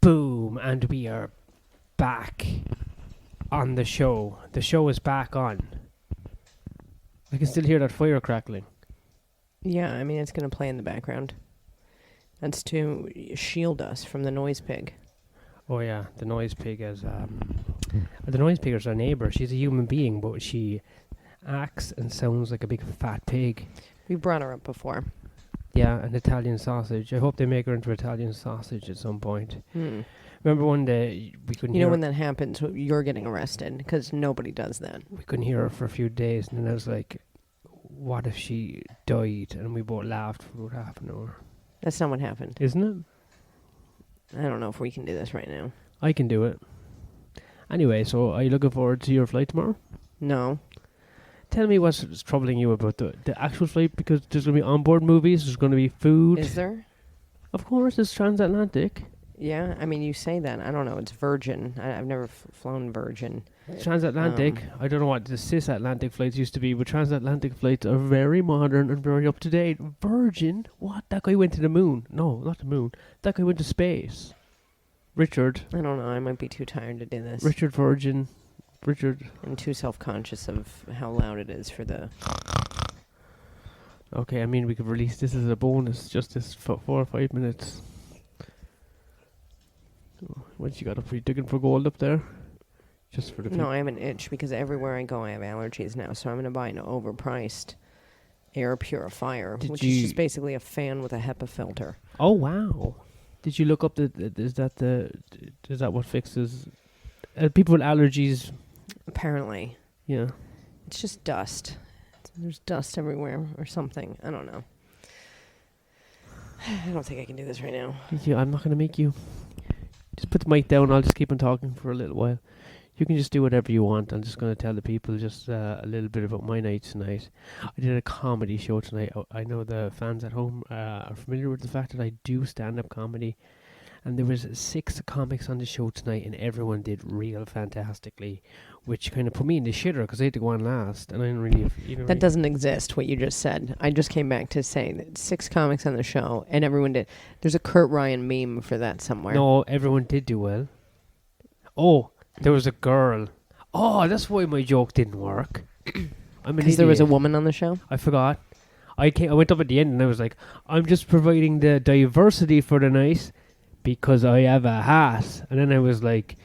Boom, and we are back on the show. The show is back on. I can still hear that fire crackling. Yeah, I mean, it's going to play in the background. That's to shield us from the noise pig. Oh yeah, the noise pig is the noise pig is our neighbour. She's a human being, but she acts and sounds like a big fat pig. We brought her up before. Yeah, an Italian sausage. I hope they make her into Italian sausage at some point. Hmm. Remember one day we couldn't You hear know when her. that happens, you're getting arrested because nobody does that. We couldn't hear her for a few days, and then I was like, what if she died? And we both laughed for about half an hour. That's not what happened. Isn't it? I don't know if we can do this right now. I can do it. Anyway, so are you looking forward to your flight tomorrow? No. Tell me what's troubling you about the actual flight, because there's going to be onboard movies, there's going to be food. Is there? Of course, it's transatlantic. Yeah, I mean, you say that. I don't know. It's Virgin. I've never flown Virgin. Transatlantic. I don't know what the cisatlantic flights used to be, but transatlantic flights are very modern and very up to date. Virgin? What? That guy went to the moon. No, not the moon. That guy went to space. Richard. I don't know. I might be too tired to do this. Richard Virgin. Richard. I'm too self-conscious of how loud it is for the... Okay, I mean, we could release this as a bonus, just this 4 or 5 minutes. What you got up for? You digging for gold up there? Just for the No, I have an itch because everywhere I go I have allergies now, so I'm going to buy an overpriced air purifier, which is just basically a fan with a HEPA filter. Oh wow! Did you look up is that what fixes people with allergies? Apparently. Yeah. It's just dust. There's dust everywhere or something. I don't know. I don't think I can do this right now. I'm not going to make you. Just put the mic down. I'll just keep on talking for a little while. You can just do whatever you want. I'm just going to tell the people just a little bit about my night tonight. I did a comedy show tonight. I know the fans at home are familiar with the fact that I do stand-up comedy. And there was 6 comics on the show tonight, and everyone did real fantastically, which kind of put me in the shitter because I had to go on last, and I didn't really... That doesn't exist, what you just said. I just came back to say that 6 comics on the show, and everyone did. There's a Kurt Ryan meme for that somewhere. No, everyone did do well. Oh, there was a girl. Oh, that's why my joke didn't work. Because there was a woman on the show? I forgot. I went up at the end, and I was like, I'm just providing the diversity for the night because I have a hat. And then I was like,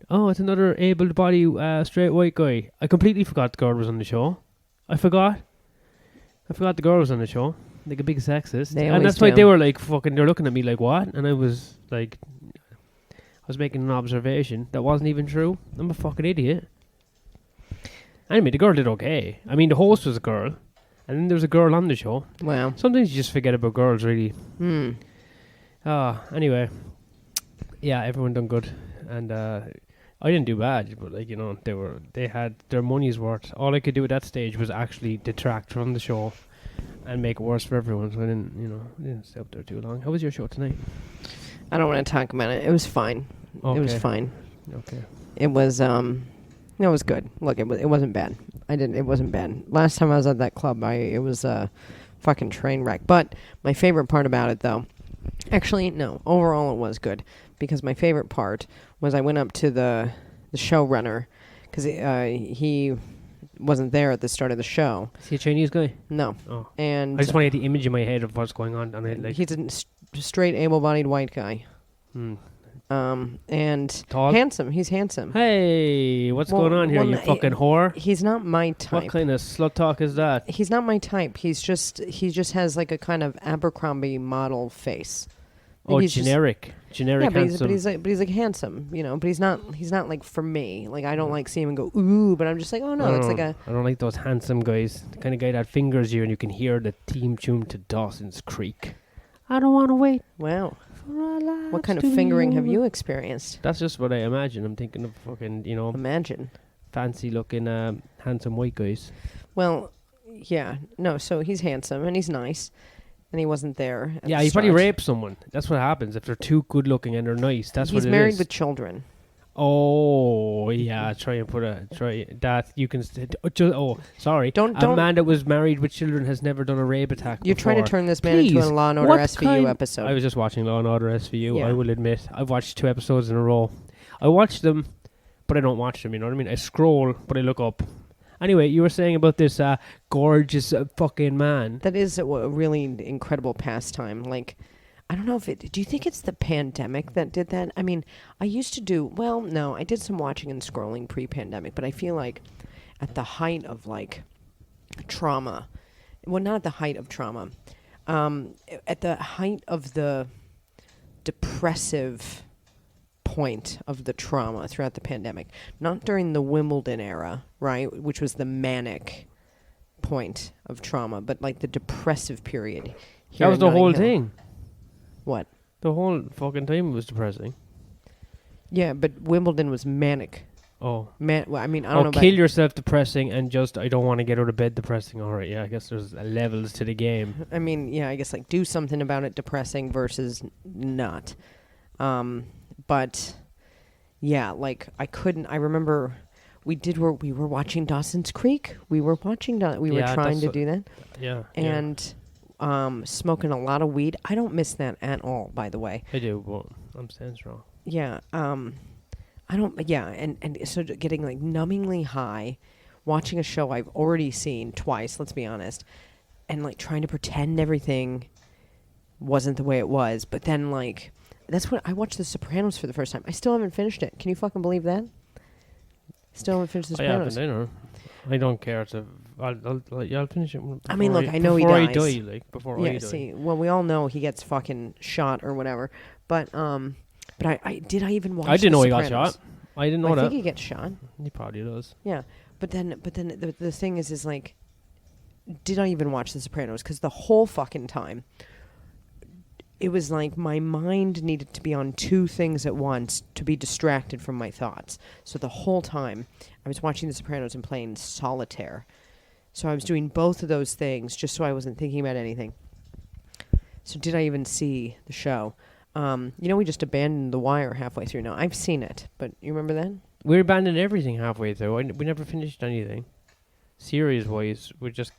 oh, it's another able-bodied straight white guy. I completely forgot the girl was on the show. I forgot the girl was on the show. Like a big sexist. And that's why they were like, they're looking at me like, what? And I was like, I was making an observation that wasn't even true. I'm a fucking idiot. Anyway, the girl did okay. I mean, the host was a girl. And then there was a girl on the show. Wow. Sometimes you just forget about girls, really. Anyway. Yeah, everyone done good. And I didn't do bad, but they had their money's worth. All I could do at that stage was actually detract from the show and make it worse for everyone. So I didn't stay up there too long. How was your show tonight? I don't want to talk about it. It was fine. Okay. It was fine. Okay. It was it was good. Look, it wasn't bad. It wasn't bad. Last time I was at that club, it was a fucking train wreck. But my favorite part about it, though, actually, no, overall it was good. Because my favorite part was I went up to the showrunner because he wasn't there at the start of the show. Is he a Chinese guy? No. Oh. And I just want to get the image in my head of what's going on. And he's a straight, able-bodied white guy. And tall? Handsome. He's handsome. Hey, what's going on here, you fucking whore? He's not my type. What kind of slut talk is that? He's not my type. He just has like a kind of Abercrombie model face. Oh, generic handsome. But he's like handsome, But he's not like for me. Like I don't like see him and go ooh, but I'm just like, oh no, it's like a. I don't like those handsome guys. The kind of guy that fingers you and you can hear the theme tune to Dawson's Creek. I don't want to wait. Wow. What kind of fingering have you experienced? That's just what I imagine. I'm thinking of fucking, Imagine. Fancy looking, handsome white guys. Well, yeah, no. So he's handsome and he's nice. And he wasn't there. Yeah, he probably raped someone. That's what happens if they're too good looking and they're nice. He's married with children. Oh yeah, try that. You can. Sorry. Don't A man that was married with children has never done a rape attack. You're trying to before. turn this man into a Please, Law and Order what SVU kind- episode. I was just watching Law and Order SVU. Yeah. I will admit, I've watched 2 episodes in a row. I watch them, but I don't watch them. You know what I mean? I scroll, but I look up. Anyway, you were saying about this gorgeous fucking man. That is a really incredible pastime. Like, I don't know if it... Do you think it's the pandemic that did that? I mean, I used to do... Well, no, I did some watching and scrolling pre-pandemic, but I feel like at the height of, like, trauma... Well, not at the height of trauma. At the height of the depressive point of the trauma throughout the pandemic. Not during the Wimbledon era, right? Which was the manic point of trauma, but, like, the depressive period. That was the whole thing. What? The whole fucking time was depressing. Yeah, but Wimbledon was manic. Oh. Well, I mean, I don't know. Kill yourself depressing and just, I don't want to get out of bed depressing. All right, yeah, I guess there's levels to the game. I mean, yeah, I guess, like, do something about it depressing versus not. But, yeah, like, I remember we were watching Dawson's Creek. We were watching, we were trying to do that. Yeah. And smoking a lot of weed. I don't miss that at all, by the way. I do, but I'm staying strong. Yeah, I don't, yeah, and so getting, like, numbingly high, watching a show I've already seen twice, let's be honest, and, like, trying to pretend everything wasn't the way it was, but then, like, that's when I watched The Sopranos for the first time. I still haven't finished it. Can you fucking believe that? Still haven't finished The Sopranos. I don't care to... I'll finish it. I mean, look, I know he dies. Before I die, before I die. See, well, we all know he gets fucking shot or whatever, but I even watch I didn't know The he got Sopranos? shot. I didn't know I that. think he gets shot. He probably does. Yeah, but then the thing is like, did I even watch The Sopranos? Because the whole fucking time, it was like my mind needed to be on 2 things at once to be distracted from my thoughts. So the whole time, I was watching The Sopranos and playing solitaire. So I was doing both of those things just so I wasn't thinking about anything. So did I even see the show? We just abandoned The Wire halfway through. Now, I've seen it, but you remember that? We abandoned everything halfway through. We never finished anything. Series-wise, we just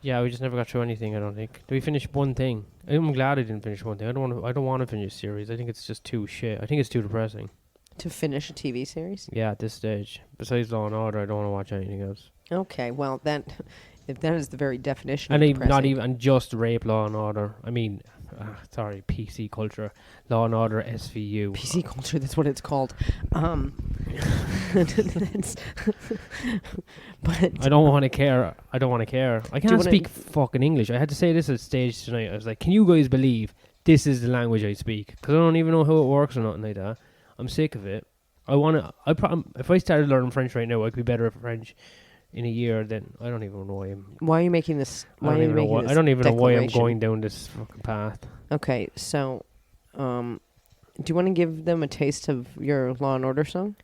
never got through anything, I don't think. Did we finish one thing? I'm glad I didn't finish one thing. I don't want to finish a series. I think it's just too shit. I think it's too depressing. To finish a TV series? Yeah, at this stage. Besides Law and Order, I don't want to watch anything else. Okay, well, if that is the very definition And of not depressing. even just rape Law and Order. I mean, PC culture. Law and Order SVU. PC culture, that's what it's called. But I don't want to care. I can't speak fucking English. I had to say this at stage tonight. I was like, can you guys believe this is the language I speak? Because I don't even know how it works or nothing like that. I'm sick of it. If I started learning French right now, I could be better at French in a year. Then I don't even know why why are you making this? I don't even know why I'm going down this fucking path. Okay, so, do you want to give them a taste of your Law and Order song?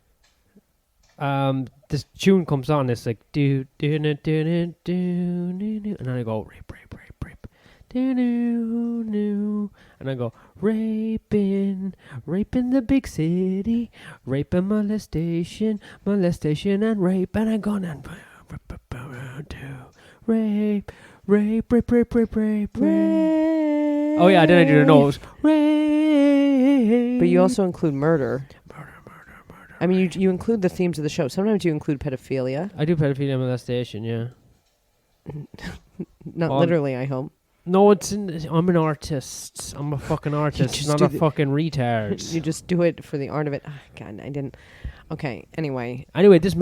This tune comes on. It's like do do do do do do, and then I go rape rape rape rape. And I go raping the big city, rape and molestation and rape, and I go on rape. Oh yeah, then I do the nose. Rape. But you also include murder. I mean, you include the themes of the show. Sometimes you include pedophilia. I do pedophilia and molestation, yeah. Not literally, I hope. No, I'm an artist. I'm a fucking artist, not a fucking retard. You just do it for the art of it. Oh, God, I didn't. Okay, anyway. Anyway, this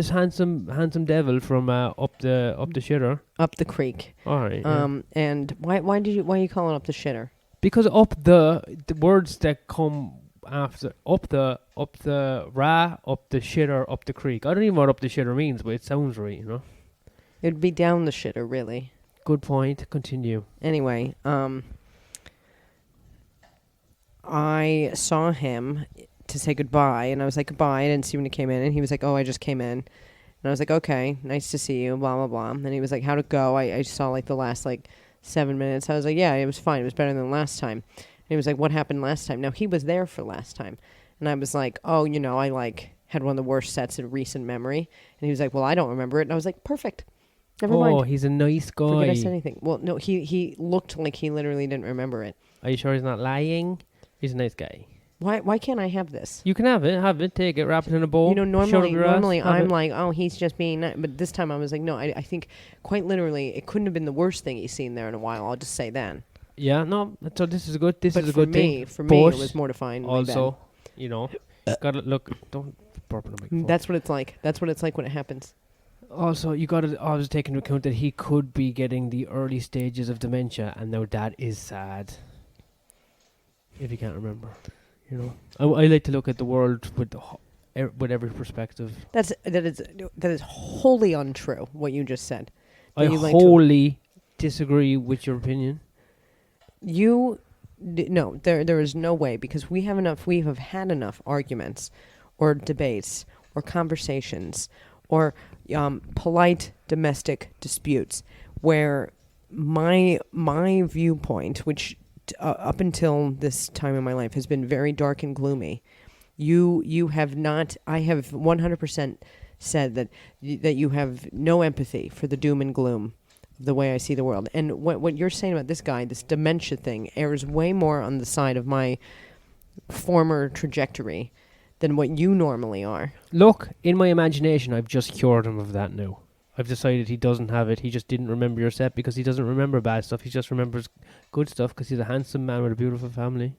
handsome devil from up the shitter. Up the creek. All right. And why are you calling up the shitter? Because up the words that come after up the shitter, up the creek. I don't even know what up the shitter means, but it sounds right, you know. It'd be down the shitter, really. Good point. Continue. Anyway, I saw him to say goodbye, and I was like, goodbye. I didn't see when he came in, and he was like, oh, I just came in. And I was like, okay, nice to see you, blah, blah, blah. And he was like, how'd it go? I saw, like, the last, 7 minutes. I was like, yeah, it was fine. It was better than last time. And he was like, what happened last time? Now, he was there for last time. And I was like, oh, I like had one of the worst sets in recent memory. And he was like, well, I don't remember it. And I was like, perfect. Never Oh, mind. he's a nice guy. Forget I said anything. Well, no, he looked like he literally didn't remember it. Are you sure he's not lying? He's a nice guy. Why can't I have this? You can have it, take it, wrap it in a bowl. Normally I'm like, oh, he's just being nice. But this time I was like, no, I think quite literally it couldn't have been the worst thing he's seen there in a while. I'll just say that. Yeah, no, so this is a good thing. For me, it was mortifying. Also, gotta look, don't burp on the microphone. That's what it's like. That's what it's like when it happens. Also, you gotta always take into account that he could be getting the early stages of dementia, and now that is sad. If you can't remember. I like to look at the world with every perspective. That is wholly untrue. What you just said. I wholly disagree with your opinion. No, there is no way, because we have had enough arguments, or debates, or conversations, or polite domestic disputes, where my viewpoint, which up until this time in my life has been very dark and gloomy. You have not. I have 100% said that you have no empathy for the doom and gloom of the way I see the world. And what you're saying about this guy, this dementia thing, errs way more on the side of my former trajectory than what you normally are. Look, in my imagination, I've just cured him of that now. I've decided he doesn't have it. He just didn't remember your set because he doesn't remember bad stuff. He just remembers good stuff because he's a handsome man with a beautiful family.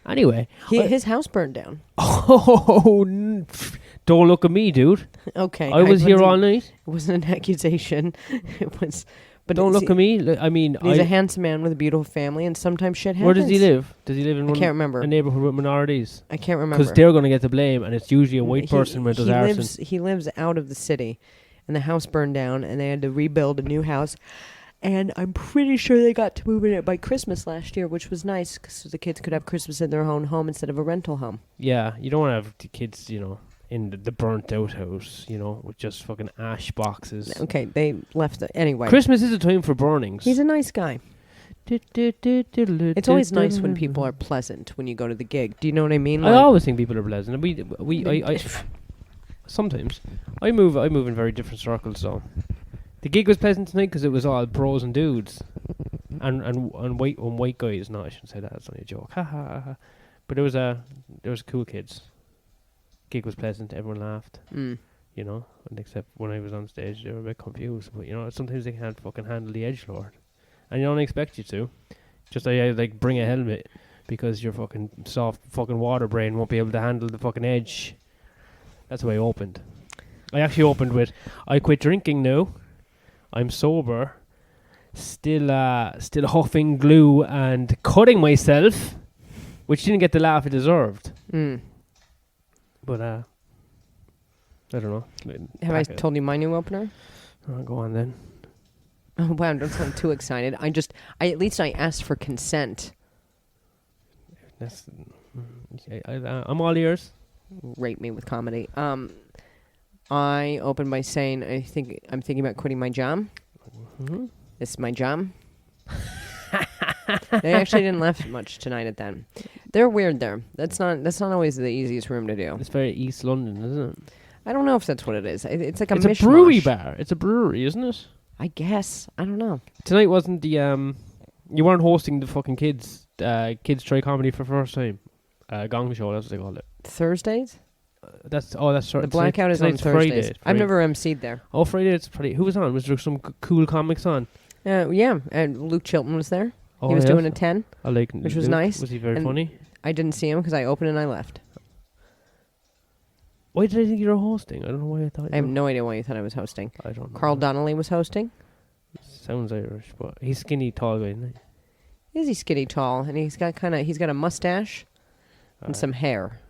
Anyway. His house burned down. Oh, don't look at me, dude. Okay. I was here all night. It wasn't an accusation. It was... But don't look at me. I mean, he's a handsome man with a beautiful family, and sometimes shit happens. Where does he live? Does he live in a neighborhood with minorities? I can't remember. Because they're going to get the blame, and it's usually a white person when does arson. He lives out of the city, and the house burned down, and they had to rebuild a new house. And I'm pretty sure they got to move in it by Christmas last year, which was nice, because the kids could have Christmas in their own home instead of a rental home. Yeah, you don't want to have the kids, in the burnt out house, with just fucking ash boxes. Okay, they left it. Anyway. Christmas is a time for burnings. He's a nice guy. It's always nice when people are pleasant when you go to the gig. Do you know what I mean? I always think people are pleasant. I sometimes. I move in very different circles, so. The gig was pleasant tonight because it was all bros and dudes. And white guys. No, I shouldn't say that. It's only a joke. Ha ha ha. But there was cool kids. Gig was pleasant, everyone laughed, and except when I was on stage they were a bit confused, but sometimes they can't fucking handle the edgelord, and you don't expect you to. Just like bring a helmet, because your fucking soft fucking water brain won't be able to handle the fucking edge. That's the way I opened. I actually opened with, I quit drinking now, I'm sober, still huffing glue and cutting myself, which didn't get the laugh it deserved. But, I don't know. Have I told you my new opener? Oh, go on then. Oh, wow, don't sound too excited. At least I asked for consent. I'm all ears. Rape me with comedy. I opened by saying I'm thinking about quitting my job. Mm-hmm. This is my job. They actually didn't laugh much tonight at that. They're weird there. That's not always the easiest room to do. It's very East London, isn't it? I don't know if that's what it is. It's like it's mishmash. a brewery bar. It's a brewery, isn't it? I guess. I don't know. Tonight wasn't the you weren't hosting the fucking kids try comedy for first time. Gong show, that's what they call it. Thursdays? That's the blackout is on Thursdays. Friday. I've never emceed there. Oh, Friday it's Friday. Who was on? Was there some cool comics on? Yeah, and Luke Chilton was there. Oh, he was doing a 10, which was Luke. nice. Was he very funny? I didn't see him because I opened and I left. Why did I think you were hosting? I don't know why I thought. I have no idea why you thought I was hosting. I don't know. Carl Donnelly was hosting. Sounds Irish, but he's skinny, tall guy, isn't he? Is he skinny, tall, and he's got a mustache and some hair.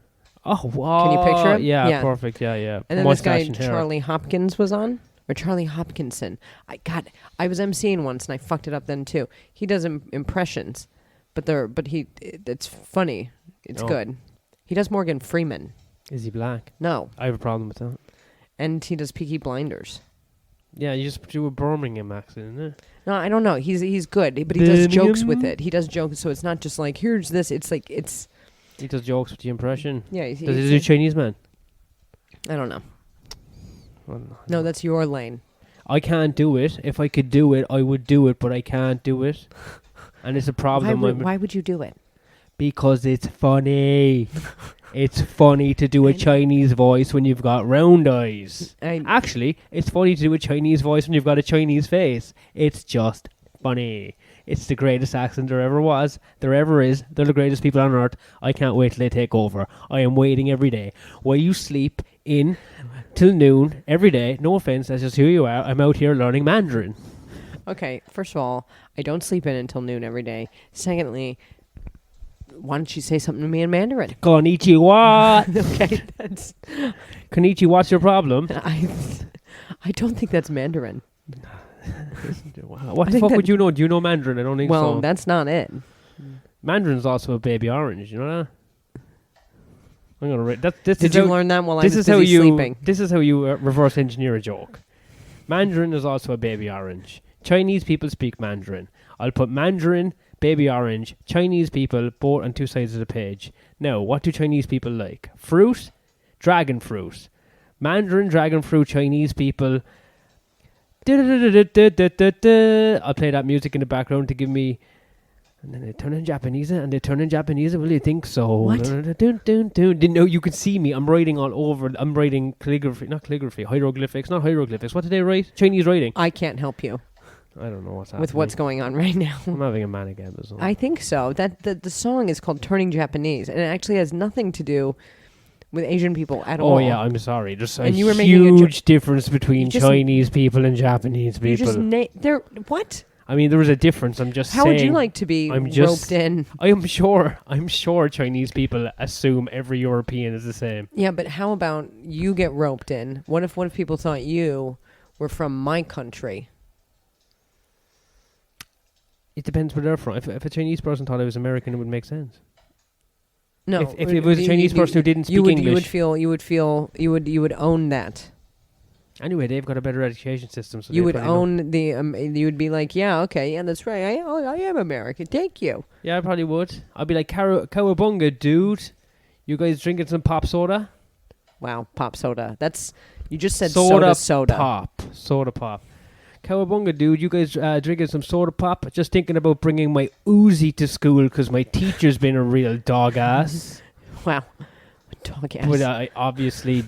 Oh wow! Can you picture him? Yeah, perfect. Yeah. And then this guy Charlie Hopkins was on. Or Charlie Hopkinson. I was emceeing once and I fucked it up then too. He does impressions, but it's funny. It's good. He does Morgan Freeman. Is he black? No. I have a problem with that. And he does Peaky Blinders. Yeah, you just do a Birmingham accent, isn't it? No, I don't know. He's good, but he does jokes with it. He does jokes, so it's not just like, here's this. It's like, He does jokes with the impression. Yeah. Does he do Chinese man? I don't know. Well, No, that's your lane. I can't do it. If I could do it, I would do it, but I can't do it. And it's a problem. Why would you do it? Because it's funny. It's funny to do a Chinese voice when you've got round eyes. Actually, it's funny to do a Chinese voice when you've got a Chinese face. It's just funny. It's the greatest accent there ever was, there ever is. They're the greatest people on earth. I can't wait till they take over. I am waiting every day. While you sleep in till noon every day, no offense, that's just who you are. I'm out here learning Mandarin. Okay, first of all, I don't sleep in until noon every day. Secondly, why don't you say something to me in Mandarin? Konnichiwa. Okay, that's... Konnichiwa, what's your problem? I don't think that's Mandarin. What the fuck would you know? Do you know Mandarin? I don't think so. Well, that's not it. Mandarin's also a baby orange, you know that? I'm gonna write that. Did you learn that while I was busy sleeping? This is how you reverse engineer a joke. Mandarin is also a baby orange. Chinese people speak Mandarin. I'll put Mandarin, baby orange, Chinese people, both on two sides of the page. Now, what do Chinese people like? Fruit, dragon fruit. Mandarin, dragon fruit, Chinese people. I'll play that music in the background to give me. And then they turn in Japanese, and they turn in Japanese. Will you think so? What? Didn't know you could see me. I'm writing all over. I'm writing calligraphy, not calligraphy, hieroglyphics, not hieroglyphics. What did they write? Chinese writing. I can't help you. I don't know what's happening. With what's going on right now. I'm having a manic episode. I think so. That the song is called "Turning Japanese," and it actually has nothing to do with Asian people at all. Oh yeah, I'm sorry. There's a you were huge difference between Chinese people and Japanese people. You just there. What? I mean, there was a difference. I'm just saying. How would you like to be roped in? I'm sure Chinese people assume every European is the same. Yeah, but how about you get roped in? What if people thought you were from my country? It depends where they're from. If a Chinese person thought I was American, it would make sense. No, if it was a Chinese person who didn't speak English, you would own that. Anyway, they've got a better education system. So you would own the. You would be like, yeah, okay, yeah, that's right. I am American. Thank you. Yeah, I probably would. I'd be like, "Cowabunga, dude! You guys drinking some pop soda?" Wow, pop soda. That's you just said soda pop. Soda pop. Cowabunga, dude! You guys drinking some soda pop? Just thinking about bringing my Uzi to school because my teacher's been a real dog ass. Wow, dog ass. But obviously.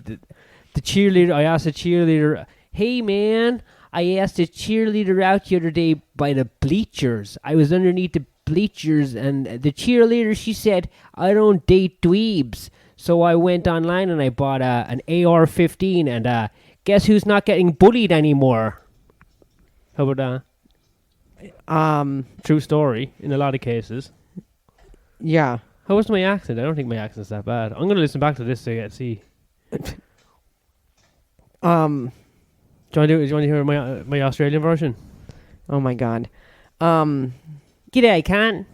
The cheerleader, I asked the cheerleader, "Hey man, I asked the cheerleader out the other day by the bleachers. I was underneath the bleachers and the cheerleader, she said, I don't date dweebs. So I went online and I bought an AR-15 and guess who's not getting bullied anymore?" How about that? True story in a lot of cases. Yeah. How was my accent? I don't think my accent's that bad. I'm going to listen back to this to see. Do you want to hear my Australian version? Oh my god. G'day, Can.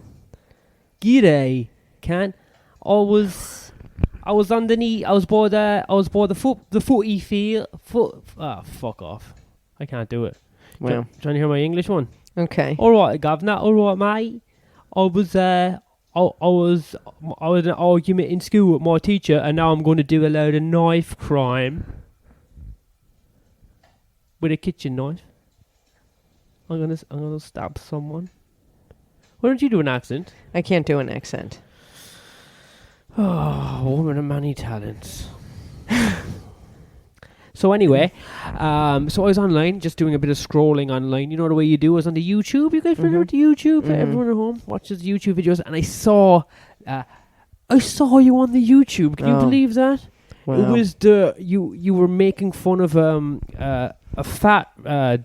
G'day, Can. I was underneath. I was by the footy field. Fuck off. I can't do it. Wow. Do you want to hear my English one? Okay. All right, governor. All right, mate. I was in an argument in school with my teacher, and now I'm going to do a load of knife crime. With a kitchen knife. I'm gonna stab someone. Why don't you do an accent? I can't do an accent. Oh, woman of many talents. So anyway, so I was online, just doing a bit of scrolling online. You know the way you do. I was on the YouTube. You guys remember the YouTube? Everyone at home watches YouTube videos, and I saw you on the YouTube. Can you believe that? Wow. It was you were making fun of a fat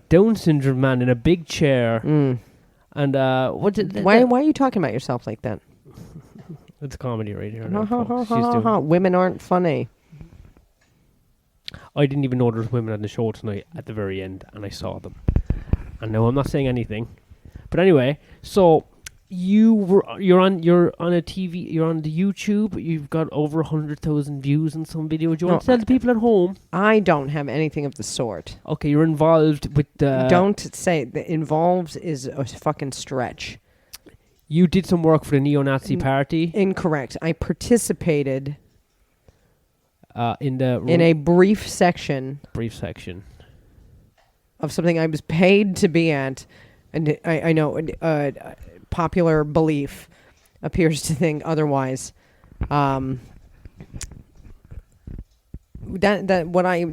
Down syndrome man in a big chair. And what did why are you talking about yourself like that? It's comedy right here. Women aren't funny. I didn't even know there was women on the show tonight at the very end, and I saw them. And no, I'm not saying anything. But anyway, so you're on a TV, you're on the YouTube. You've got over 100,000 views on some video. Do you want to tell the people at home? I don't have anything of the sort. Okay, you're involved with the. Don't say the involved is a fucking stretch. You did some work for the neo-Nazi party. Incorrect. I participated In a brief section of something I was paid to be at, and I know popular belief appears to think otherwise. The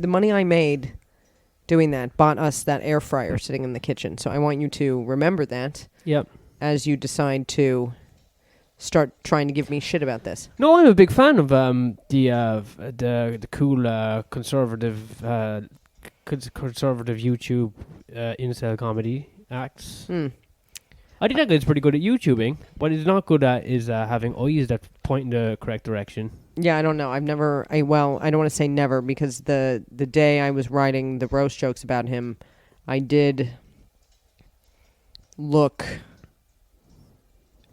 money I made doing that bought us that air fryer sitting in the kitchen. So I want you to remember that. Yep. As you decide to start trying to give me shit about this. No, I'm a big fan of the cool conservative YouTube incel comedy acts. I think that guy's pretty good at YouTubing. What he's not good at is having eyes that point in the correct direction. Yeah, I don't know. I don't want to say never, because the day I was writing the roast jokes about him, I did look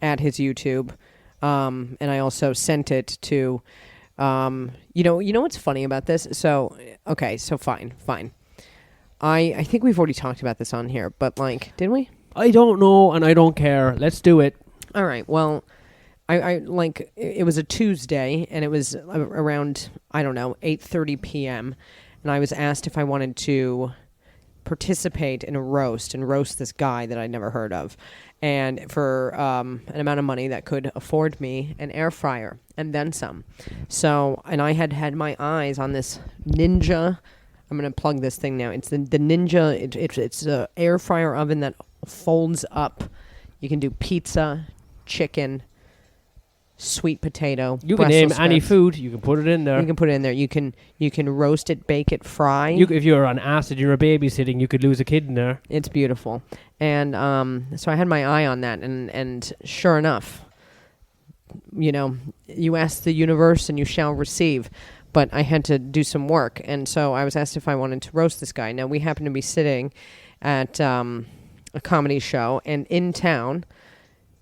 at his YouTube, and I also sent it to, you know what's funny about this? So, okay, so fine. I think we've already talked about this on here, but did we? I don't know, and I don't care. Let's do it. All right. Well, I it was a Tuesday, and it was around, I don't know, 8:30 p.m., and I was asked if I wanted to participate in a roast and roast this guy that I'd never heard of, and for an amount of money that could afford me an air fryer and then some. So, and I had my eyes on this Ninja. I'm going to plug this thing now. It's the Ninja. It's a air fryer oven that folds up. You can do pizza, chicken, sweet potato. You can name any food. You can put it in there. You can put it in there. You can roast it, bake it, fry. If you're on acid, you're babysitting, you could lose a kid in there. It's beautiful. And so I had my eye on that, and sure enough, you ask the universe and you shall receive. But I had to do some work, and so I was asked if I wanted to roast this guy. Now, we happened to be sitting at a comedy show, and in town,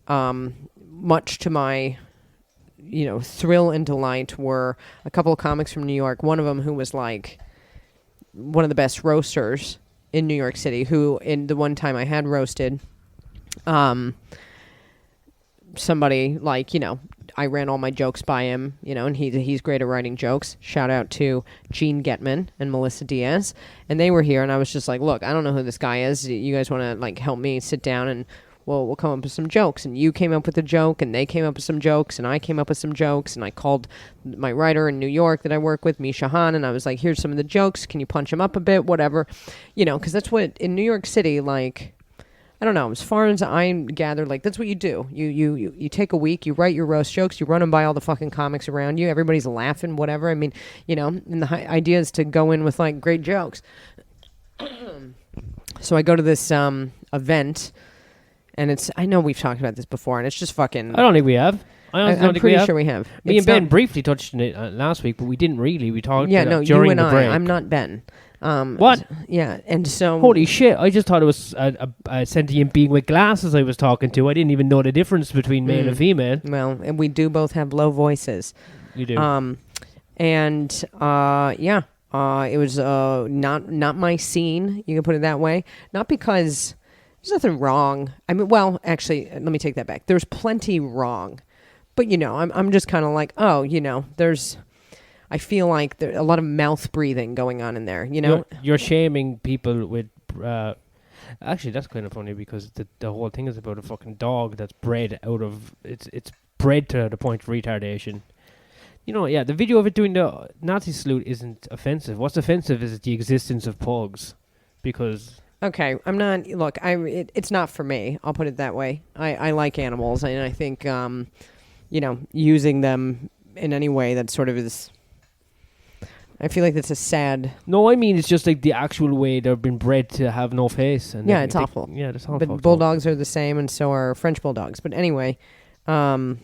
much to my thrill and delight, were a couple of comics from New York. One of them who was one of the best roasters in New York City, who in the one time I had roasted somebody I ran all my jokes by him, and he's great at writing jokes. Shout out to Gene Getman and Melissa Diaz. And they were here, and I was just like, look, I don't know who this guy is. You guys want to help me sit down, and we'll come up with some jokes. And you came up with a joke, and they came up with some jokes, and I came up with some jokes, and I called my writer in New York that I work with, Misha Han, and I was like, here's some of the jokes. Can you punch them up a bit? Whatever. Because that's what, in New York City, I don't know, as far as I gather, that's what you do. You take a week, you write your roast jokes, you run them by all the fucking comics around you, everybody's laughing, whatever. I mean, and the idea is to go in with great jokes. So I go to this event, and I know we've talked about this before, and it's just fucking... I don't think we have. I'm pretty sure we have. Me and Ben briefly touched on it last week, but we didn't really. We talked during you and the break. I'm not Ben. What? Yeah, and so... Holy shit, I just thought it was a sentient being with glasses I was talking to. I didn't even know the difference between male and female. Well, and we do both have low voices. You do. It was not my scene, you can put it that way. Not because there's nothing wrong. I mean, well, actually, let me take that back. There's plenty wrong. But, I'm just kind of there's... I feel like there's a lot of mouth breathing going on in there, You're shaming people with... actually, that's kind of funny, because the whole thing is about a fucking dog that's bred out of... It's bred to the point of retardation. The video of it doing the Nazi salute isn't offensive. What's offensive is the existence of pugs, because... Okay, I'm not... Look, it's not for me. I'll put it that way. I like animals, and I think, using them in any way that sort of is... I feel like that's a sad... No, I mean, it's just the actual way they've been bred to have no face. And it's awful. Yeah, it's awful. But bulldogs are the same, and so are French bulldogs. But anyway... I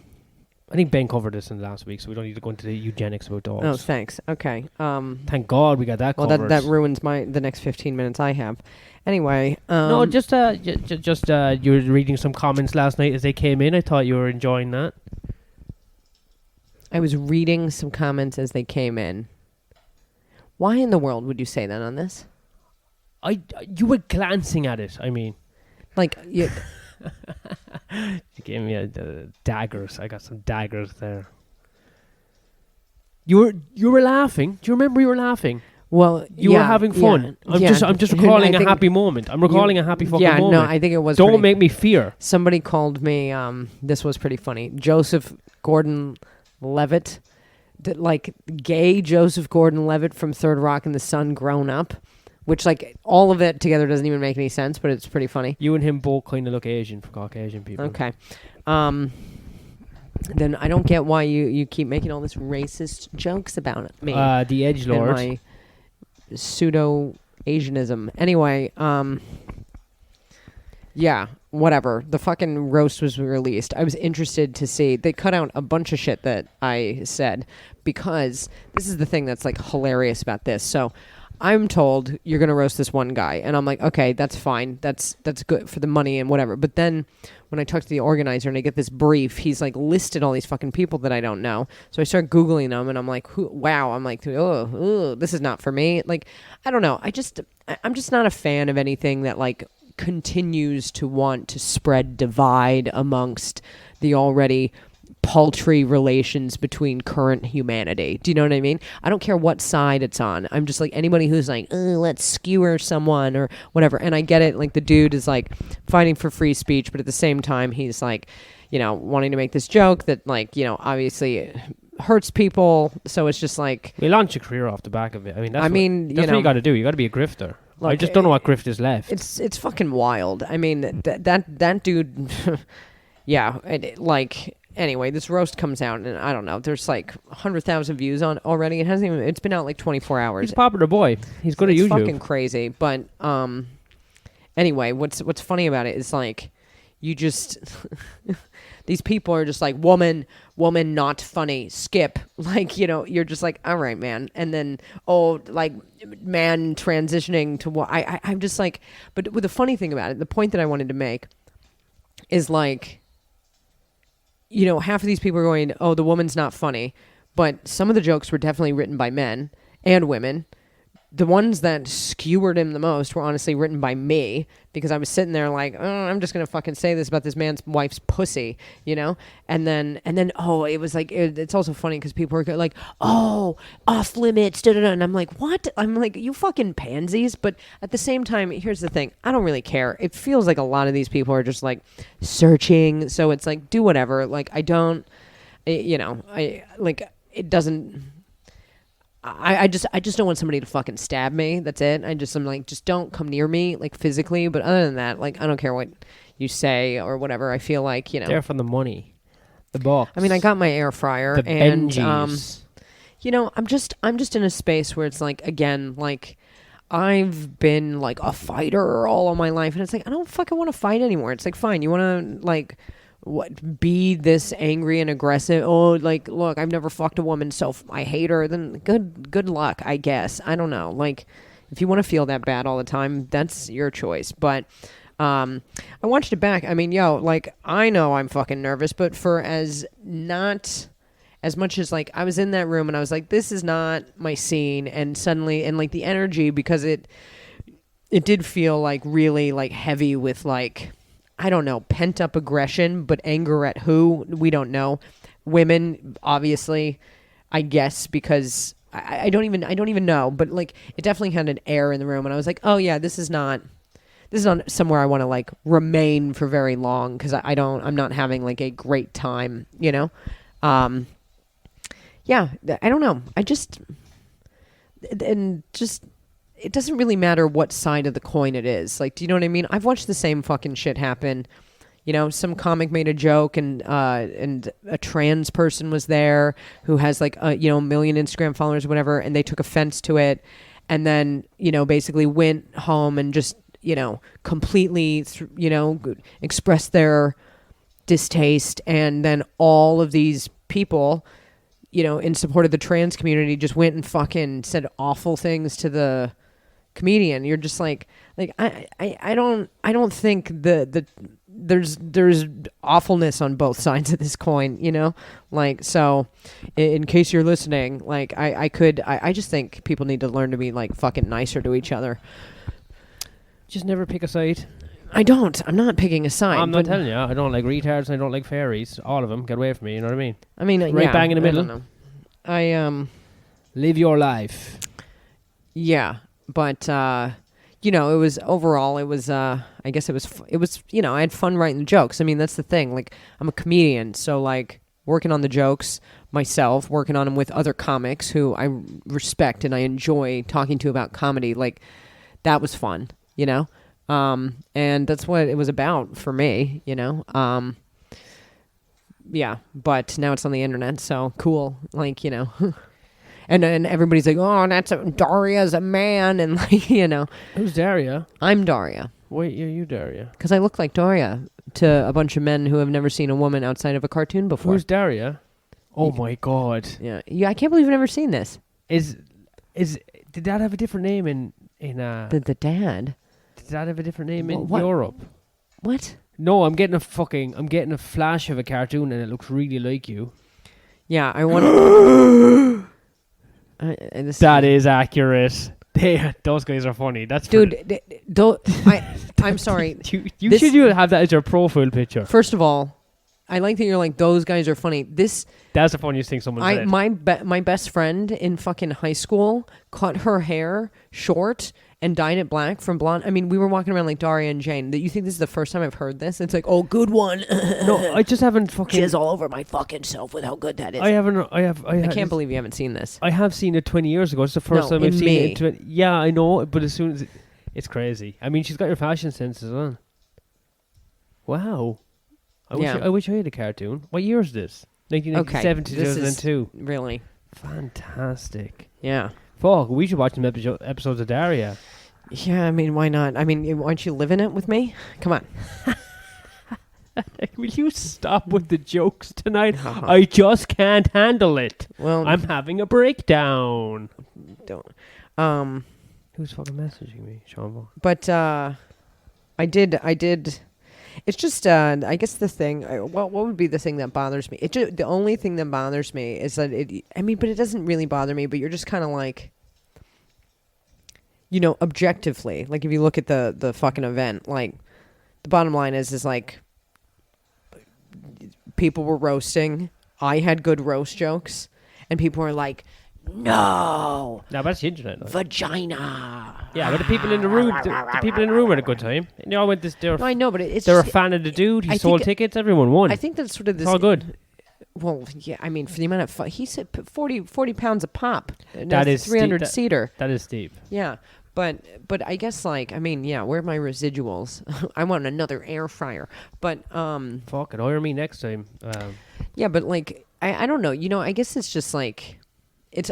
think Ben covered this in the last week, so we don't need to go into the eugenics about dogs. Oh, thanks. Okay. Thank God we got that covered. Well, that ruins the next 15 minutes I have. Anyway... no, just you were reading some comments last night as they came in. I thought you were enjoying that. I was reading some comments as they came in. Why in the world would you say that on this? You were glancing at it, I mean. You gave me daggers. I got some daggers there. You were laughing. Do you remember you were laughing? Well, You were having fun. I'm just recalling a happy moment. I'm recalling a happy fucking moment. Yeah, no, I think it was. Don't make me fear. Somebody called me. This was pretty funny. Joseph Gordon-Levitt, like gay Joseph Gordon-Levitt from Third Rock and the Sun, grown up. Which, like, all of it together doesn't even make any sense, but it's pretty funny. You and him both kind of look Asian for Caucasian people. Okay. Then I don't get why you keep making all this racist jokes about me. The edgelord. And my pseudo-Asianism. Anyway, yeah, whatever. The fucking roast was released. I was interested to see. They cut out a bunch of shit that I said because this is the thing that's, like, hilarious about this. So I'm told you're going to roast this one guy. And I'm like, okay, that's fine. That's good for the money and whatever. But then when I talk to the organizer and I get this brief, he's like listed all these fucking people that I don't know. So I start Googling them and I'm like, wow. I'm like, oh, this is not for me. Like, I don't know. I'm just not a fan of anything that like continues to want to spread divide amongst the already paltry relations between current humanity. Do you know what I mean? I don't care what side it's on. I'm just like anybody who's like, let's skewer someone or whatever. And I get it. Like the dude is like fighting for free speech, but at the same time, he's like, wanting to make this joke that like, obviously hurts people. So it's just like, we launch a career off the back of it. I mean, that's what you got to do. You got to be a grifter. Look, I just don't know what grift is left. It's fucking wild. I mean, that dude, yeah, anyway, this roast comes out, and I don't know. There's like 100,000 views on already. It's been out like 24 hours. He's a popular boy. He's good at YouTube. It's fucking crazy. But anyway, what's funny about it is like you just these people are just like woman not funny. Skip. Like you're just like all right, man. And then like man transitioning to what I'm just like. But with the funny thing about it, the point that I wanted to make is like. Half of these people are going, oh, the woman's not funny. But some of the jokes were definitely written by men and women. The ones that skewered him the most were honestly written by me because I was sitting there like, oh, I'm just going to fucking say this about this man's wife's pussy, And then, it was like, it's also funny because people were like, oh, off limits, da-da-da. And I'm like, what? I'm like, you fucking pansies. But at the same time, here's the thing. I don't really care. It feels like a lot of these people are just like searching. So it's like, do whatever. Like, I don't, it doesn't... I just don't want somebody to fucking stab me. That's it. I'm like, just don't come near me, like physically. But other than that, like, I don't care what you say or whatever. I feel like, They're for the money, the box. I mean, I got my air fryer, the and Benjis. I'm just in a space where it's like, again, like I've been like a fighter all of my life, and it's like I don't fucking want to fight anymore. It's like, fine, you want to like. What be this angry and aggressive? Oh, like, look, I've never fucked a woman, so I hate her. Then good luck, I guess. I don't know. Like, if you want to feel that bad all the time, that's your choice. But I watched it back. I mean, like, I know I'm fucking nervous, but for not as much as like I was in that room and I was like, this is not my scene, and suddenly and like the energy because it did feel like really like heavy with like. I don't know, pent up aggression, but anger at who? We don't know. Women, obviously, I guess, because I don't even know, but like it definitely had an air in the room, and I was like, oh yeah, this is not somewhere I want to like remain for very long because I'm not having like a great time, Yeah, I don't know. It doesn't really matter what side of the coin it is. Like, do you know what I mean? I've watched the same fucking shit happen. Some comic made a joke and a trans person was there who has like a million Instagram followers or whatever, and they took offense to it, and then basically went home and just completely expressed their distaste, and then all of these people in support of the trans community just went and fucking said awful things to the comedian. You're just like I don't think there's awfulness on both sides of this coin, like, so in case you're listening, like I just think people need to learn to be like fucking nicer to each other. Just never pick a side. I don't. I'm not picking a side. I'm not telling you. I don't like retards and I don't like fairies. All of them. Get away from me. You know what I mean? I mean, Right yeah, bang in the middle. I don't know. Live your life. Yeah, but it was overall. It was. I guess it was. It was. I had fun writing the jokes. I mean, that's the thing. Like, I'm a comedian, so like working on the jokes myself, working on them with other comics who I respect and I enjoy talking to about comedy. Like, that was fun. And that's what it was about for me. Yeah, but now it's on the internet, so cool. Like, And then everybody's like, oh, Daria's a man. And, like, Who's Daria? I'm Daria. Wait, are you Daria? Because I look like Daria to a bunch of men who have never seen a woman outside of a cartoon before. Who's Daria? Oh, my God. Yeah, I can't believe you've never seen this. Did that have a different name in The dad? Did that have a different name in What? Europe? What? No, I'm getting a flash of a cartoon and it looks really like you. Yeah, I want That is accurate. Those guys are funny. That's dude. I'm sorry. You should have that as your profile picture. First of all, I like that you're like, those guys are funny. That's the funniest thing someone said. My best friend in fucking high school cut her hair short and dyed it black from blonde. I mean, we were walking around like Daria and Jane. You think this is the first time I've heard this? It's like, oh, good one. No, I just haven't fucking... Jizz all over my fucking self with how good that is. I can't believe you haven't seen this. I have seen it 20 years ago. It's the first time I've seen it. Yeah, I know, but as soon as... It's crazy. I mean, she's got your fashion sense as well. Wow. I wish I had a cartoon. What year is this? 1997 to 2002. Really? Fantastic. Yeah. Fuck, we should watch some episodes of Daria. Yeah, I mean, why not? I mean, why don't you live in it with me? Come on. Will you stop with the jokes tonight? I just can't handle it. Well, I'm having a breakdown. Don't. Who's fucking messaging me, Sean? But I did. It's just, I guess the thing. What would be the thing that bothers me? The only thing that bothers me is that but it doesn't really bother me. But you're just kind of like, objectively, like if you look at the fucking event, like the bottom line is like people were roasting. I had good roast jokes, and people were like, no, that's the internet. Vagina. Yeah, but the people in the room, the people in the room had a good time. They all went this. I know, but they're a fan of the dude. He sold tickets. Everyone won. I think that's sort of this. It's all good. Well, yeah, I mean, for the amount of he said 40 pounds a pop. That is 300 seater. That is steep. Yeah, but I guess like I mean, yeah, where are my residuals? I want another air fryer. But fuck it, hire me next time. Yeah, but like I don't know. I guess it's just like.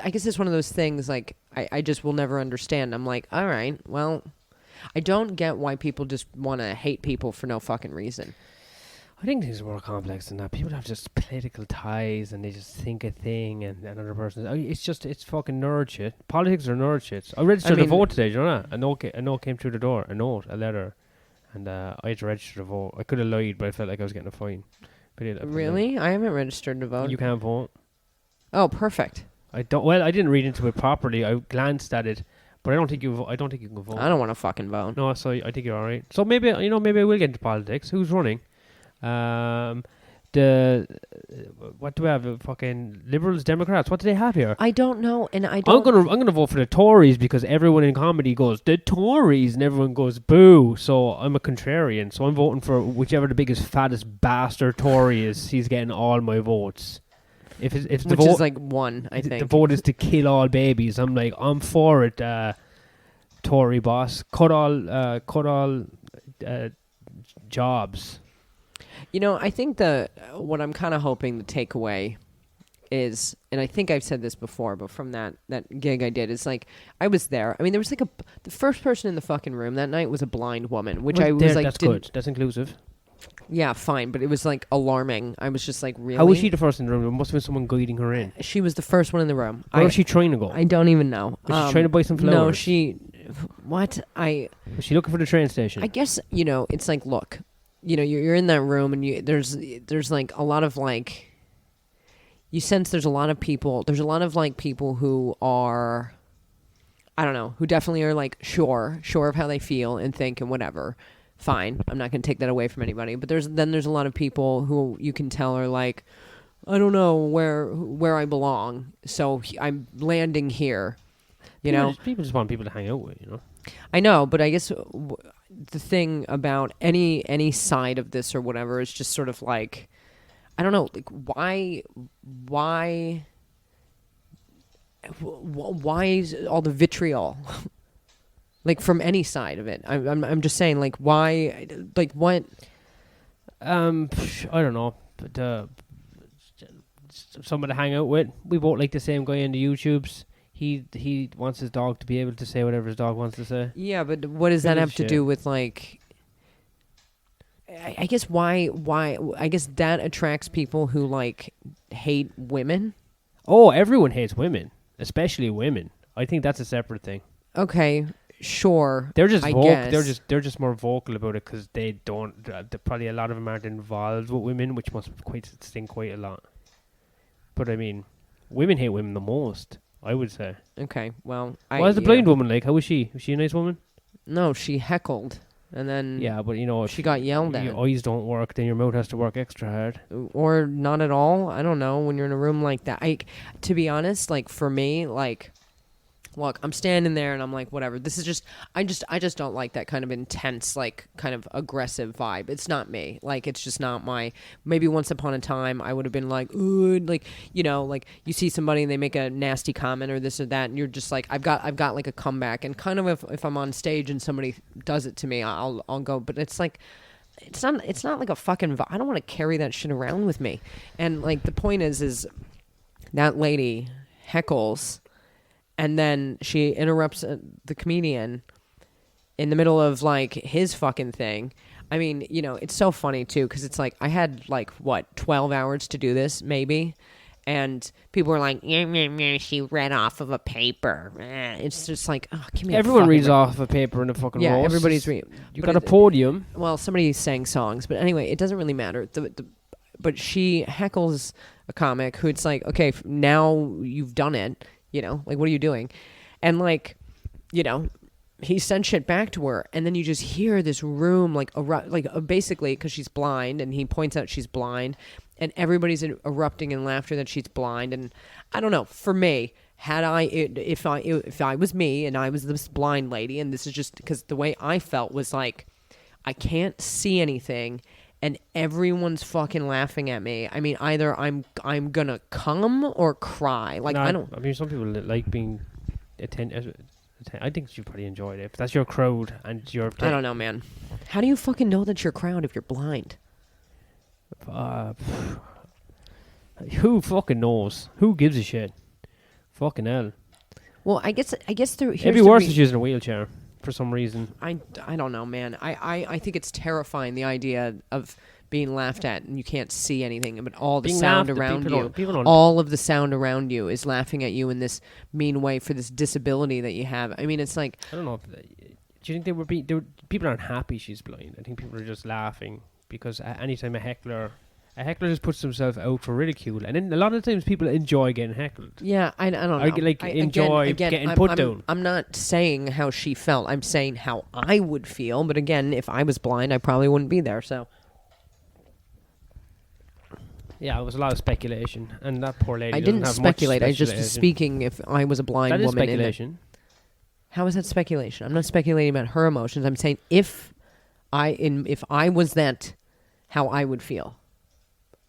I guess it's one of those things like I just will never understand. I'm like, all right, well, I don't get why people just want to hate people for no fucking reason. I think things are more complex than that. People have just political ties and they just think a thing and another person. It's fucking nerd shit. Politics are nerd shit. I registered to vote today, do you know that? A note came through the door. A letter. And I had to register to vote. I could have lied, but I felt like I was getting a fine. Really? I haven't registered to vote. You can't vote. Oh, perfect. I didn't read into it properly. I glanced at it, but I don't think you can vote. I don't want to fucking vote. No, so I think you're all right. So maybe I will get into politics. Who's running? What do we have? Fucking Liberals, Democrats. What do they have here? I don't know, and I don't. I'm gonna vote for the Tories because everyone in comedy goes the Tories, and everyone goes boo. So I'm a contrarian. So I'm voting for whichever the biggest fattest bastard Tory is. He's getting all my votes. If the Which vote is like one, I think. The vote is to kill all babies. I'm like, I'm for it, Tory boss. Cut all jobs. I think what I'm kind of hoping the takeaway is, and I think I've said this before, but from that gig I did, is like, I was there. I mean, there was like the first person in the fucking room that night was a blind woman, which I was like, that's good. That's inclusive. Yeah, fine, but it was like alarming. I was just like, really? How was she the first in the room? There must have been someone guiding her in. She was the first one in the room. Where was she trying to go? I don't even know. Was she trying to buy some flowers? No, what? Was she looking for the train station? I guess, it's like, look, you're in that room and there's like a lot of like, you sense there's a lot of people like people who are, I don't know, who definitely are like sure of how they feel and think and whatever. fine. I'm not going to take that away from anybody. But there's a lot of people who you can tell are like, I don't know where I belong, so I'm landing here. People just want people to hang out with, you know. I know, but I guess the thing about any side of this or whatever is just sort of like, I don't know, like why is all the vitriol? Like from any side of it. I'm just saying, like, why, like what? I don't know, but someone to hang out with. We both like the same guy in the YouTubes. He wants his dog to be able to say whatever his dog wants to say. Yeah, but what does that have to do with, like, I guess why I guess that attracts people who, like, hate women? Oh, everyone hates women, especially women. I think that's a separate thing. Okay, sure. They're just guess. they're just more vocal about it because they don't. Probably a lot of them aren't involved with women, which must sting quite a lot. But I mean, women hate women the most, I would say. Okay, well, Why is the blind woman like? How was she? Was she a nice woman? No, she heckled, and then yeah, but you know, if she got yelled at. Your eyes don't work, then your mouth has to work extra hard. Or not at all. I don't know. When you're in a room like that, to be honest, like for me, like, look, I'm standing there and I'm like, whatever. This is just, I just don't like that kind of intense, like, kind of aggressive vibe. It's not me. Like, it's just not my. Maybe once upon a time I would have been like, ooh, like, you know, like you see somebody and they make a nasty comment or this or that, and you're just like, I've got like a comeback. And kind of if I'm on stage and somebody does it to me, I'll go. But it's like, it's not like a fucking. I don't want to carry that shit around with me. And like the point is that lady heckles. And then she interrupts the comedian in the middle of, like, his fucking thing. I mean, you know, it's so funny, too, because it's like, I had, like, 12 hours to do this, maybe? And people were like, she read off of a paper. It's just like, oh, give me Everyone reads off a paper in a fucking roast. Everybody's reading. You got a podium. Well, somebody sang songs. But anyway, it doesn't really matter. But she heckles a comic who it's like, okay, now you've done it. You know, like, what are you doing? And, like, you know, he sent shit back to her. And then you just hear this room, like basically, because she's blind. And he points out she's blind. And everybody's erupting in laughter that she's blind. And I don't know. For me, if I was me and I was this blind lady, and this is just because the way I felt was like, I can't see anything. And everyone's fucking laughing at me. I mean, either I'm gonna come or cry. Like, I don't. I mean, some people like being attentive. I think you probably enjoyed it. If that's your crowd and your. I don't know, man. How do you fucking know that's your crowd if you're blind? Who fucking knows? Who gives a shit? Fucking hell. Well, I guess it'd be worse if she was in a wheelchair. For some reason. I don't know, man. I think it's terrifying, the idea of being laughed at and you can't see anything, but all the sound around you, all of the sound around you is laughing at you in this mean way for this disability that you have. I mean, it's like, I don't know. Do you think people aren't happy she's blind? I think people are just laughing because anytime a heckler just puts himself out for ridicule, and then a lot of times people enjoy getting heckled. Yeah, I don't know. Enjoy getting put down. I'm not saying how she felt. I'm saying how I would feel. But again, if I was blind, I probably wouldn't be there. So. Yeah, it was a lot of speculation, and that poor lady. I didn't speculate. I just was speaking. If I was a blind woman, that is speculation. How is that speculation? I'm not speculating about her emotions. I'm saying if I was that, how I would feel.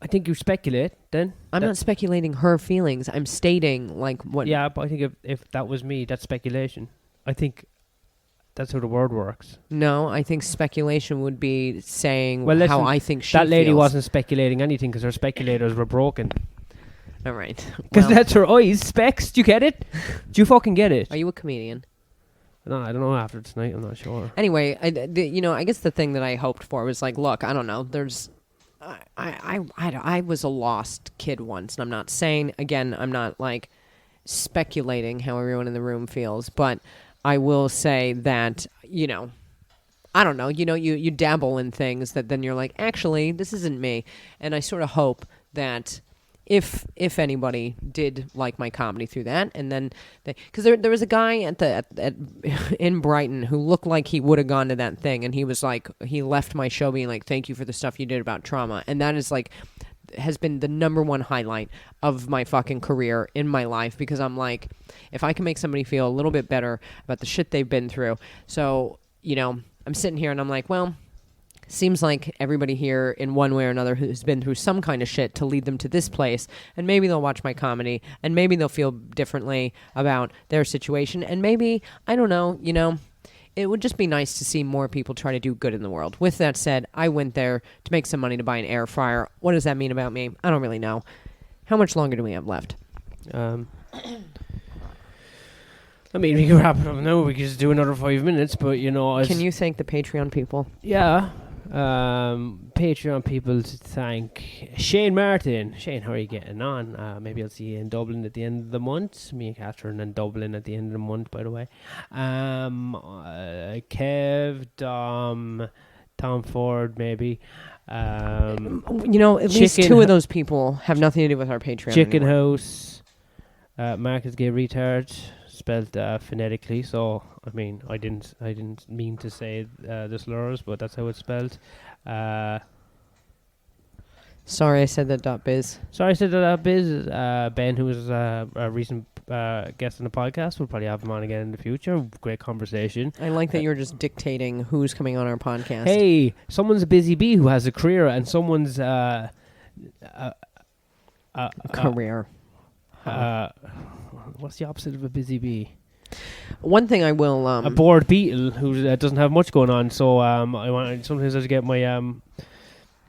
I think you speculate, then. I'm not speculating her feelings. I'm stating, like, what... Yeah, but I think if that was me, that's speculation. I think that's how the word works. No, I think speculation would be saying how I think she that lady feels. wasn't speculating anything because her speculators were broken. All right. Because that's her eyes. Specs. Do you get it? Do you fucking get it? Are you a comedian? No, I don't know after tonight. I'm not sure. Anyway, I guess the thing that I hoped for was, like, look, I don't know. There's... I was a lost kid once, and I'm not saying, again, I'm not, like, speculating how everyone in the room feels, but I will say that, you know, I don't know, you dabble in things that then you're like, actually, this isn't me, and I sort of hope that if anybody did like my comedy through that, and then because there was a guy at in Brighton who looked like he would have gone to that thing, and he was like, he left my show being like, thank you for the stuff you did about trauma, and that is like has been the number one highlight of my fucking career in my life, because I'm like, if I can make somebody feel a little bit better about the shit they've been through. So, you know, I'm sitting here and I'm like, well, seems like everybody here in one way or another has been through some kind of shit to lead them to this place, and maybe they'll watch my comedy, and maybe they'll feel differently about their situation, and maybe, I don't know, you know, it would just be nice to see more people try to do good in the world. With that said, I went there to make some money to buy an air fryer. What does that mean about me? I don't really know. How much longer do we have left? I mean, we can wrap it up now. We can just do another 5 minutes, but you know, can you thank the Patreon people? Yeah, Patreon people to thank Shane Martin. Shane, how are you getting on? Maybe I'll see you in Dublin at the end of the month. Me and Katharyn in Dublin at the end of the month, by the way. Kev, Tom Ford, maybe. You know, at least two of those people have nothing to do with our Patreon. Chicken anymore. House, Marcus Gay Retard, spelled phonetically. So I mean, I didn't mean to say the slurs, but that's how it's spelled. Sorry, I said that .biz. Sorry, I said that biz. Ben, who was a recent guest on the podcast, we'll probably have him on again in the future. Great conversation. I like that you're just dictating who's coming on our podcast. Hey, someone's a busy bee who has a career, and someone's career. What's the opposite of a busy bee? One thing I will a bored beetle who doesn't have much going on. So sometimes I get my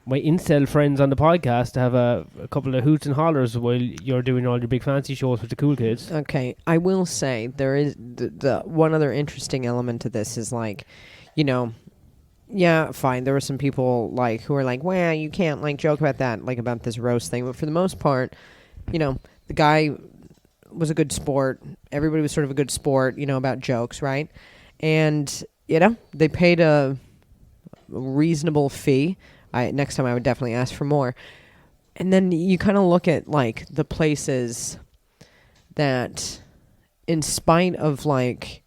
my incel friends on the podcast to have a couple of hoots and hollers while you're doing all your big fancy shows with the cool kids. Okay, I will say there is the one other interesting element to this is like, you know, yeah, fine. There were some people like who were like, well, you can't like joke about that, like about this roast thing. But for the most part, you know, the guy was a good sport. Everybody was sort of a good sport, you know, about jokes, right? And, you know, they paid a reasonable fee. Next time I would definitely ask for more. And then you kind of look at, like, the places that, in spite of, like,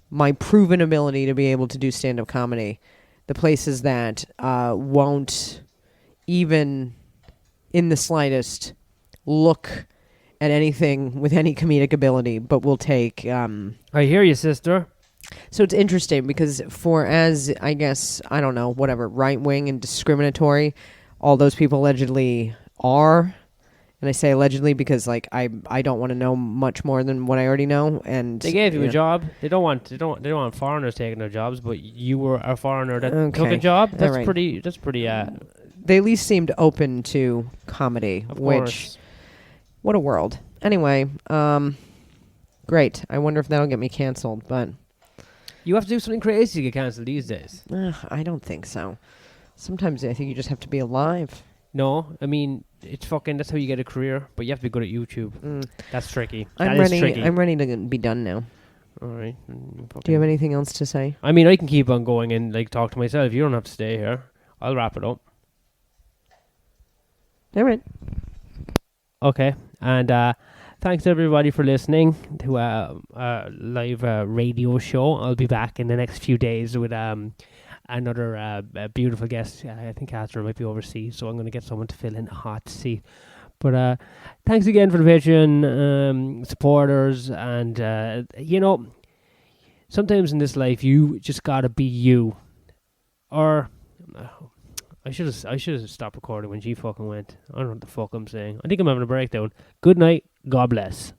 my proven ability to be able to do stand-up comedy, the places that won't even, in the slightest, look at anything with any comedic ability, but will take... I hear you, sister. So it's interesting because as, I guess, I don't know, whatever, right-wing and discriminatory, all those people allegedly are, and I say allegedly because, like, I don't want to know much more than what I already know, and... They gave you a job. They don't want foreigners taking their jobs, but you were a foreigner that took a job. That's right. pretty, They at least seemed open to comedy, of which... course. What a world. Anyway, great. I wonder if that'll get me canceled, but... You have to do something crazy to get cancelled these days. I don't think so. Sometimes I think you just have to be alive. No, I mean, it's fucking, that's how you get a career, but you have to be good at YouTube. That's tricky. I'm ready to be done now. All right. Do you have anything else to say? I mean, I can keep on going and, like, talk to myself. You don't have to stay here. I'll wrap it up. All right. Okay. And thanks everybody for listening to a live radio show. I'll be back in the next few days with another beautiful guest. I think Katharyn might be overseas, so I'm going to get someone to fill in the hot seat. But thanks again for the Patreon supporters. And, you know, sometimes in this life, you just got to be you. Or... I should have stopped recording when she fucking went. I don't know what the fuck I'm saying. I think I'm having a breakdown. Good night. God bless.